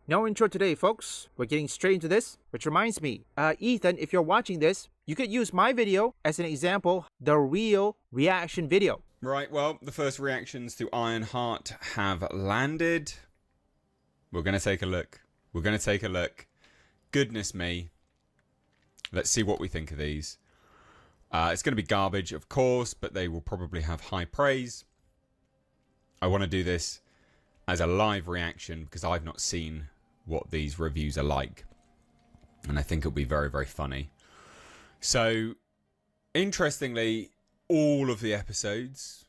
No intro today, folks. We're getting straight into this, which reminds me, Ethan, if you're watching this, you could use my video as an example, the real reaction video. Right, well, the first reactions to Ironheart have landed. We're going to take a look. Goodness me. Let's see what we think of these. It's going to be garbage, of course, but they will probably have high praise. I want to do this as a live reaction because I've not seen what these reviews are like. And I think it'll be very, very funny. So, interestingly, all of the episodes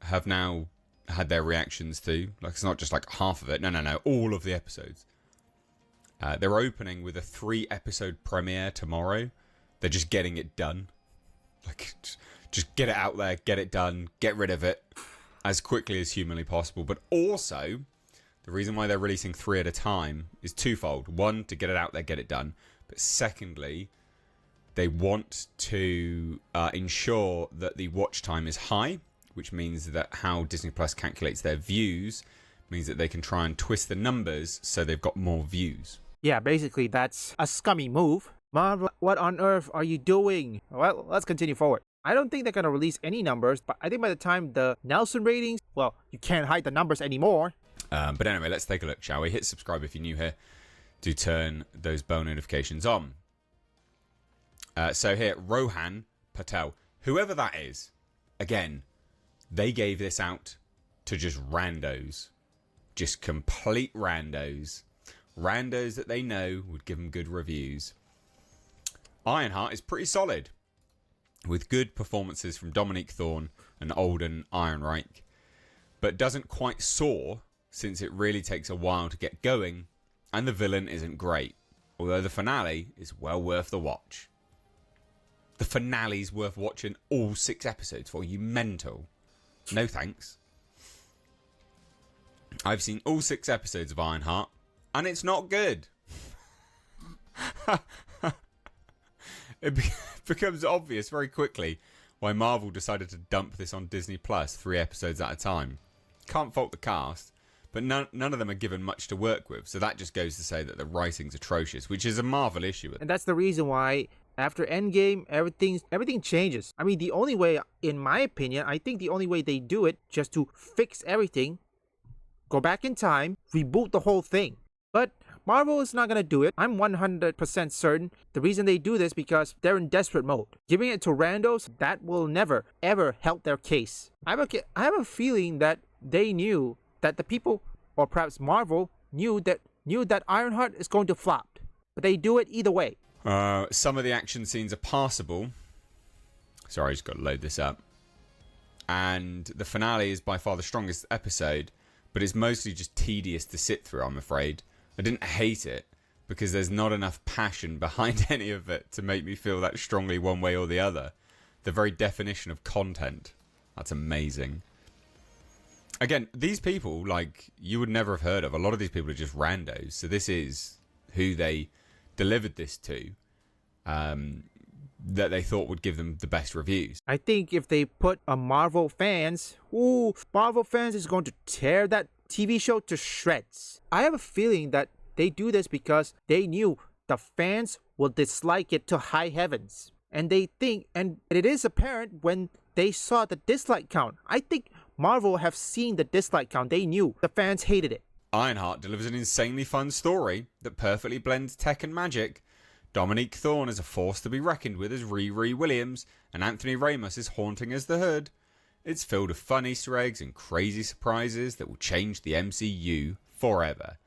have now had their reactions to. Like, it's not just like half of it. No. All of the episodes. They're opening with a 3-episode premiere tomorrow. They're just getting it done. Like, just get it out there, get it done, get rid of it as quickly as humanly possible. But also, the reason why they're releasing 3 at a time is twofold. One, to get it out there, get it done. But secondly, they want to ensure that the watch time is high, which means that how Disney Plus calculates their views means that they can try and twist the numbers so they've got more views. Yeah, basically that's a scummy move. Marvel, what on earth are you doing? Well, let's continue forward. I don't think they're going to release any numbers, but I think by the time the Nelson ratings, well, you can't hide the numbers anymore. But anyway, let's take a look, shall we? Hit subscribe if you're new here. Do turn those bell notifications on. So here, Rohan Patel. Whoever that is, again, they gave this out to just randos. Just complete randos. Randos that they know would give them good reviews. Ironheart is pretty solid, with good performances from Dominique Thorne and Alden Ehrenreich, but doesn't quite soar since it really takes a while to get going, and the villain isn't great, although the finale is well worth the watch. The finale's worth watching all 6 episodes for, you mental. No thanks. I've seen all 6 episodes of Ironheart, and it's not good. It becomes obvious very quickly why Marvel decided to dump this on Disney Plus 3 episodes at a time. Can't fault the cast, but none of them are given much to work with, so that just goes to say that the writing's atrocious, which is a Marvel issue. And that's the reason why after Endgame, everything changes. I mean, the only way, in my opinion, I think the only way they do it, just to fix everything, go back in time, reboot the whole thing. But Marvel is not going to do it. I'm 100% certain the reason they do this because they're in desperate mode. Giving it to randos, that will never, ever help their case. I have a feeling that they knew that the people, or perhaps Marvel, knew that Ironheart is going to flop. But they do it either way. Some of the action scenes are passable. Sorry, I just got to load this up. And the finale is by far the strongest episode, but it's mostly just tedious to sit through, I'm afraid. I didn't hate it because there's not enough passion behind any of it to make me feel that strongly one way or the other. The very definition of content. That's amazing. Again, these people, like, you would never have heard of. A lot of these people are just randos. So this is who they delivered this to, that they thought would give them the best reviews. I think if they put a Marvel fans is going to tear that TV show to shreds. I have a feeling that they do this because they knew the fans will dislike it to high heavens. And they think, and it is apparent when they saw the dislike count. I think Marvel have seen the dislike count. They knew the fans hated it. Ironheart delivers an insanely fun story that perfectly blends tech and magic. Dominique Thorne is a force to be reckoned with as Riri Williams, and Anthony Ramos is haunting as the Hood. It's filled with fun Easter eggs and crazy surprises that will change the MCU forever.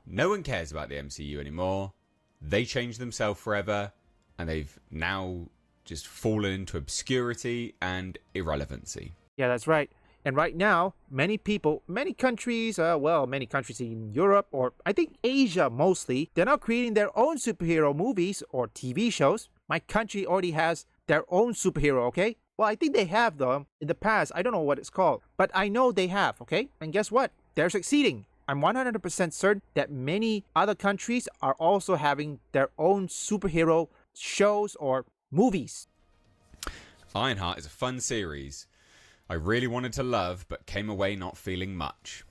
No one cares about the MCU anymore. They changed themselves forever, and they've now just fallen into obscurity and irrelevancy. Yeah, that's right. And right now, many people, many countries in Europe, or I think Asia mostly, they're now creating their own superhero movies or TV shows. My country already has their own superhero, okay? Well, I think they have them in the past. I don't know what it's called, but I know they have, okay? And guess what? They're succeeding. I'm 100% certain that many other countries are also having their own superhero shows or movies. Ironheart is a fun series I really wanted to love, but came away not feeling much.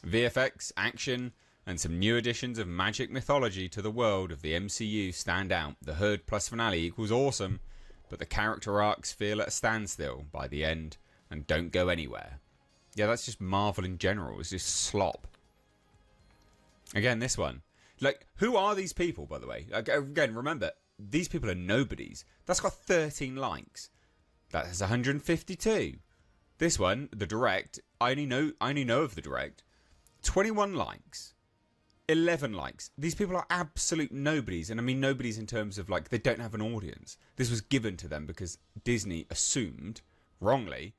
VFX, action, and some new additions of magic mythology to the world of the MCU stand out. The Herd plus finale equals awesome, but the character arcs feel at a standstill by the end and don't go anywhere. Yeah, that's just Marvel in general. It's just slop. Again, this one. Like, who are these people, by the way? Again, remember, these people are nobodies. That's got 13 likes. That has 152. This one, the direct, I only know of the direct. 21 likes. 11 likes. These people are absolute nobodies. And I mean nobodies in terms of, like, they don't have an audience. This was given to them because Disney assumed, wrongly,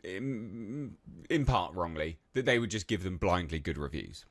in part wrongly, that they would just give them blindly good reviews.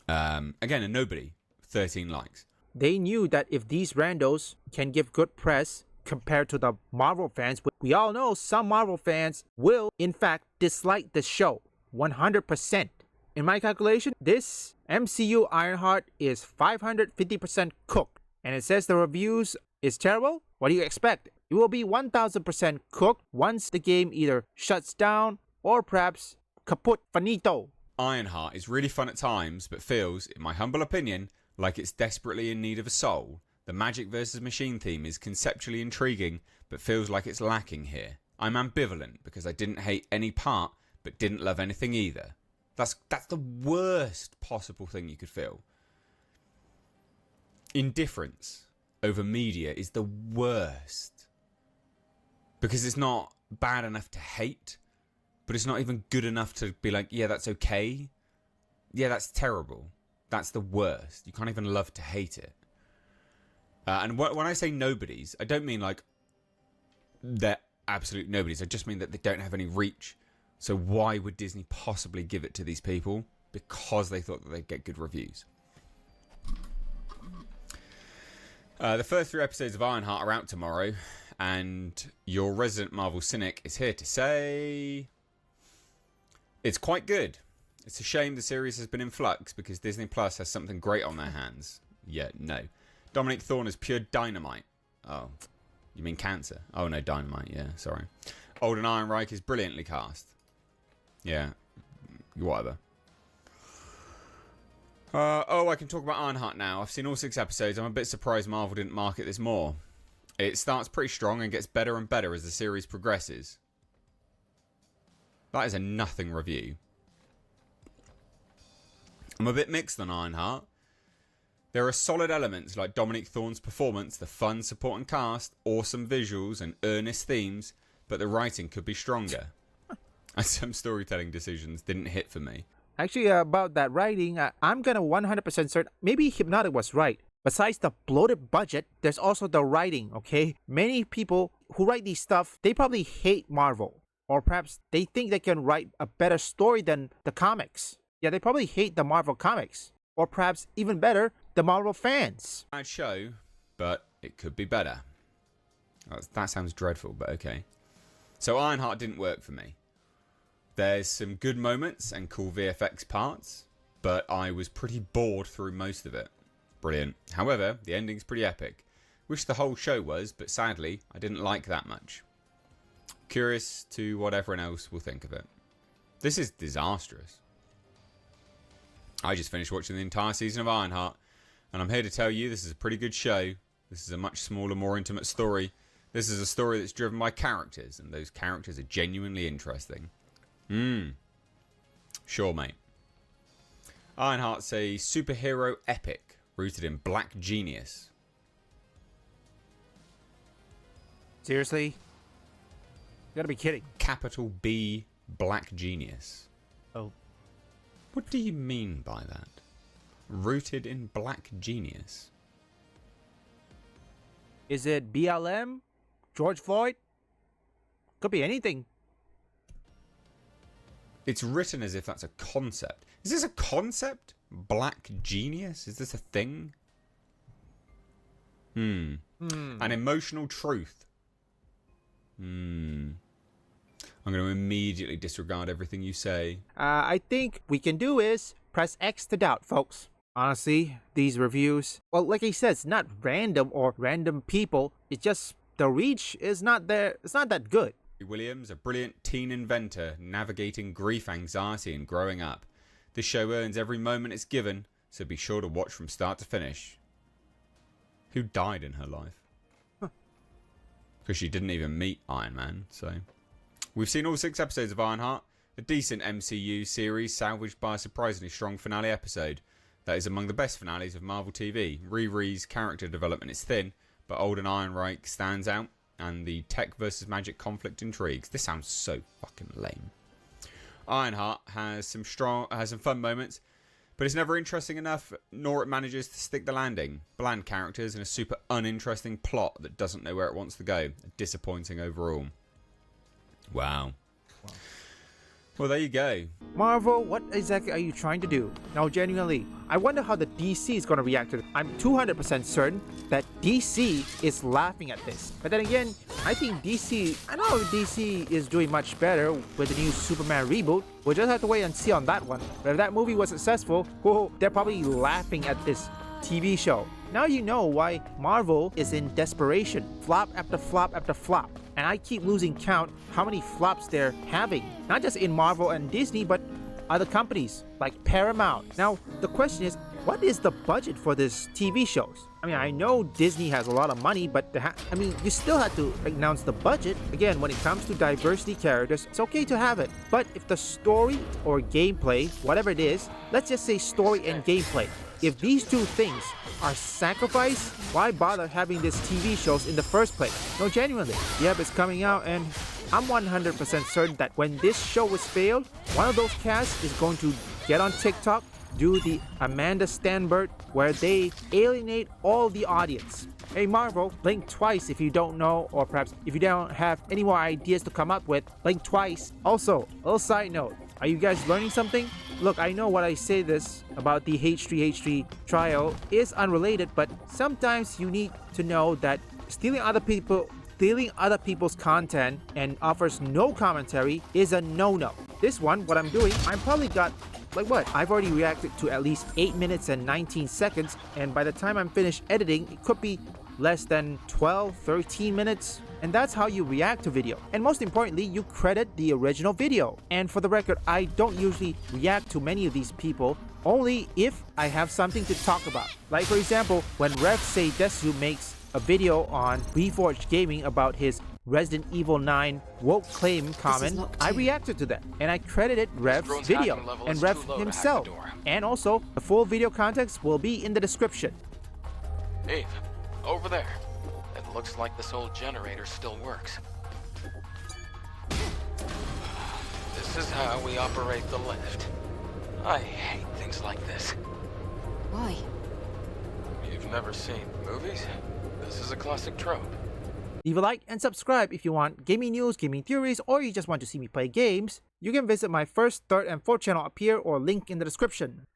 Again, a nobody. 13 likes. They knew that if these randos can give good press compared to the Marvel fans, we all know some Marvel fans will, in fact, dislike the show 100%. In my calculation, this MCU Ironheart is 550% cooked. And it says the reviews is terrible? What do you expect? It will be 1000% cooked once the game either shuts down or perhaps kaput finito. Ironheart is really fun at times, but feels, in my humble opinion, like it's desperately in need of a soul. The magic versus machine theme is conceptually intriguing, but feels like it's lacking here. I'm ambivalent because I didn't hate any part, but didn't love anything either. That's the worst possible thing you could feel. Indifference over media is the worst. Because it's not bad enough to hate, but it's not even good enough to be like, yeah, that's okay. Yeah, that's terrible. That's the worst. You can't even love to hate it. And when I say nobodies, I don't mean like they're absolute nobodies. I just mean that they don't have any reach. So why would Disney possibly give it to these people? Because they thought that they'd get good reviews. The first 3 episodes of Ironheart are out tomorrow, and your resident Marvel cynic is here to say it's quite good. It's a shame the series has been in flux because Disney Plus has something great on their hands. Yeah, no. Dominic Thorne is pure dynamite. Oh, you mean cancer? Oh no, dynamite, yeah, sorry. Alden Ehrenreich is brilliantly cast. Yeah, whatever. I can talk about Ironheart now. I've seen all 6 episodes. I'm a bit surprised Marvel didn't market this more. It starts pretty strong and gets better and better as the series progresses. That is a nothing review. I'm a bit mixed on Ironheart. There are solid elements like Dominic Thorne's performance, the fun supporting cast, awesome visuals and earnest themes, but the writing could be stronger. And some storytelling decisions didn't hit for me. Actually, about that writing, I'm gonna 100% certain. Maybe Hypnotic was right. Besides the bloated budget, there's also the writing, okay? Many people who write these stuff, they probably hate Marvel. Or perhaps they think they can write a better story than the comics. Yeah, they probably hate the Marvel comics. Or perhaps, even better, the Marvel fans. Bad show, but it could be better. That sounds dreadful, but okay. So Ironheart didn't work for me. There's some good moments and cool VFX parts, but I was pretty bored through most of it. Brilliant. However, the ending's pretty epic. Wish the whole show was, but sadly, I didn't like that much. Curious to what everyone else will think of it. This is disastrous. I just finished watching the entire season of Ironheart, and I'm here to tell you this is a pretty good show. This is a much smaller, more intimate story. This is a story that's driven by characters, and those characters are genuinely interesting. Sure, mate. Ironheart's a superhero epic rooted in black genius. Seriously? You gotta be kidding. Capital B black genius. Oh. What do you mean by that? Rooted in black genius. Is it BLM? George Floyd? Could be anything. It's written as if that's a concept. Is this a concept? Black genius? Is this a thing? An emotional truth. I'm going to immediately disregard everything you say. I think we can do is press X to doubt, folks. Honestly, these reviews, well, like I said, it's not random or random people. It's just the reach is not there. It's not that good. Williams, a brilliant teen inventor navigating grief, anxiety, and growing up. This show earns every moment it's given, so be sure to watch from start to finish. Who died in her life? Because she didn't even meet Iron Man, so... We've seen all 6 episodes of Ironheart, a decent MCU series salvaged by a surprisingly strong finale episode. That is among the best finales of Marvel TV. Riri's character development is thin, but Alden Ehrenreich stands out, and the tech versus magic conflict intrigues. This sounds so fucking lame. Ironheart has some fun moments, but it's never interesting enough, nor it manages to stick the landing. Bland characters and a super uninteresting plot that doesn't know where it wants to go. Disappointing overall. Wow. Well, there you go. Marvel, what exactly are you trying to do? Now, genuinely, I wonder how the DC is going to react to it. I'm 200% certain that DC is laughing at this. But then again, I think I don't know if DC is doing much better with the new Superman reboot. We'll just have to wait and see on that one. But if that movie was successful, oh, they're probably laughing at this TV show. Now you know why Marvel is in desperation. Flop after flop after flop. And I keep losing count how many flops they're having. Not just in Marvel and Disney, but other companies like Paramount. Now, the question is, what is the budget for this TV shows? I mean, I know Disney has a lot of money, but you still have to announce the budget. Again, when it comes to diversity characters, it's okay to have it. But if the story or gameplay, whatever it is, let's just say story and gameplay, if these two things are sacrificed, why bother having these TV shows in the first place? No, genuinely. Yep, it's coming out, and I'm 100% certain that when this show was failed, one of those casts is going to get on TikTok, do the Amanda Stanbert, where they alienate all the audience. Hey Marvel, blink twice if you don't know, or perhaps if you don't have any more ideas to come up with, blink twice. Also, a little side note, are you guys learning something? Look, I know what I say this about the H3H3 trial is unrelated, but sometimes you need to know that stealing other people's content and offers no commentary is a no-no. This one, what I'm doing, I probably got I've already reacted to at least 8 minutes and 19 seconds, and by the time I'm finished editing, it could be less than 12, 13 minutes. And that's how you react to video. And most importantly, you credit the original video. And for the record, I don't usually react to many of these people, only if I have something to talk about. Like for example, when Rev Say Desu makes a video on Reforged Gaming about his Resident Evil 9 woke claim comment, I reacted to that, and I credited Rev's video and Rev himself. And also, the full video context will be in the description. Eve, over there. It looks like this old generator still works. This is how we operate the lift. I hate things like this. Why? You've never seen movies? This is a classic trope. Leave a like and subscribe if you want gaming news, gaming theories, or you just want to see me play games. You can visit my first, third, and fourth channel up here or link in the description.